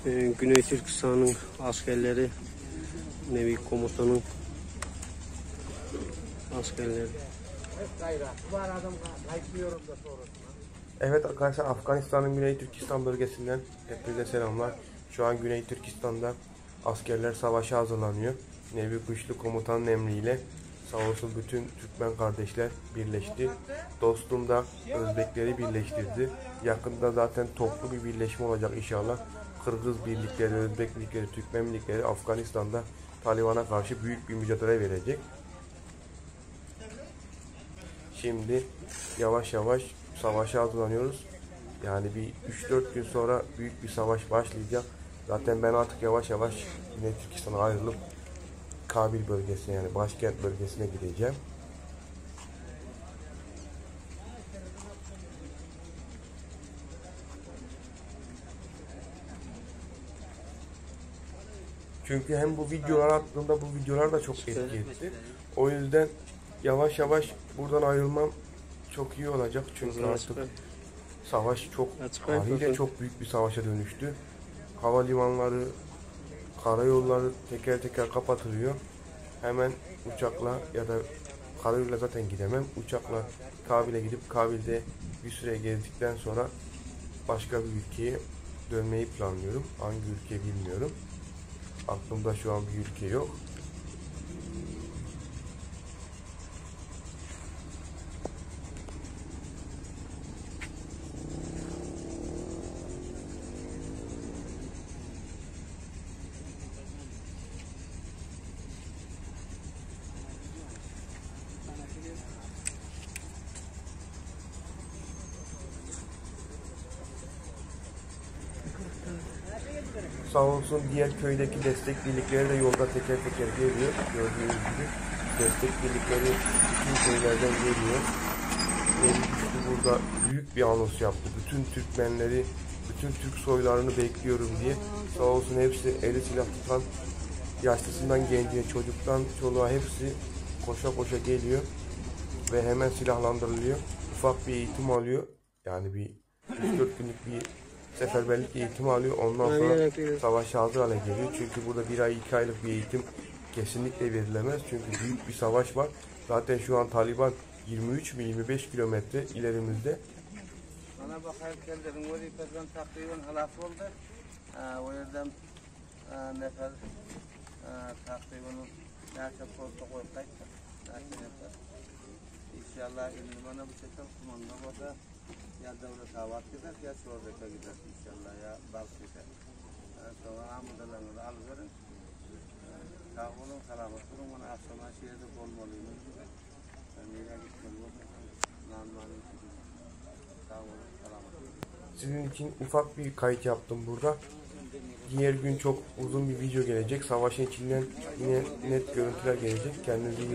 Güney Türkistan'ın askerleri, Nevi Komutan'ın askerleri. Evet arkadaşlar, Afganistan'ın Güney Türkistan bölgesinden hepinize selamlar. Şu an Güney Türkistan'da askerler savaşa hazırlanıyor. Nevi Güçlü Komutan'ın emriyle sağ olsun bütün Türkmen kardeşler birleşti. Dostum da Özbekleri birleştirdi. Yakında zaten toplu bir birleşme olacak inşallah. Kırgız birlikleri, Özbek birlikleri, Türkmen birlikleri Afganistan'da Taliban'a karşı büyük bir mücadele verecek. Şimdi yavaş yavaş savaşa hazırlanıyoruz. Yani bir 3-4 gün sonra büyük bir savaş başlayacak. Zaten ben artık yavaş yavaş Güney Türkistan'a ayrılıp Kabil bölgesine, yani başkent bölgesine gideceğim. Çünkü hem bu videolar attığımda bu videolar da çok etki etti. O yüzden yavaş yavaş buradan ayrılmam çok iyi olacak. Çünkü artık savaş haliyle çok büyük bir savaşa dönüştü. Havalimanları, karayolları teker teker kapatılıyor. Hemen uçakla ya da karayoluyla zaten gidemem. Uçakla Kabil'e gidip Kabil'de bir süre gezdikten sonra başka bir ülkeye dönmeyi planlıyorum. Hangi ülke bilmiyorum. Aklımda şu an bir ülke yok. Sağ olsun diğer köydeki destek birlikleri de yolda teker teker geliyor. Gördüğünüz gibi destek birlikleri bütün köylerden geliyor. Burada büyük bir anons yaptı. Bütün Türkmenleri, bütün Türk soylarını bekliyorum diye. Sağ olsun hepsi eli silah tutan, yaşlısından gencine, çocuktan çoluğa hepsi koşa koşa geliyor. Ve hemen silahlandırılıyor. Ufak bir eğitim alıyor. Yani bir 3-4 günlük bir seferberlik eğitimi alıyor. Ondan sonra savaşa hazır hale geliyor. Çünkü burada 1 ay 2 aylık bir eğitim kesinlikle verilemez. Çünkü büyük bir savaş var. Zaten şu an Taliban 23 mi 25 kilometre ilerimizde. Bana bakayım kendilerin vazifesinden takriben halas oldu. O yerden nefer takriben neyse posta koyup kaçtı. İnşallah bana bu sefer kumanda burada ya devlet havat gider ya Şorbek'e gider inşallah ya Balk gider. Sonra amadalarını da alıverin. Sağ olun, selamet olun. Bana akşama şehirde olmalıyım. Nereye gitmem? Sağ olun, selamet olun. Sizin için ufak bir kayıt yaptım burada. Diğer gün çok uzun bir video gelecek. Savaşın içinden yine net görüntüler gelecek. Kendinize iyi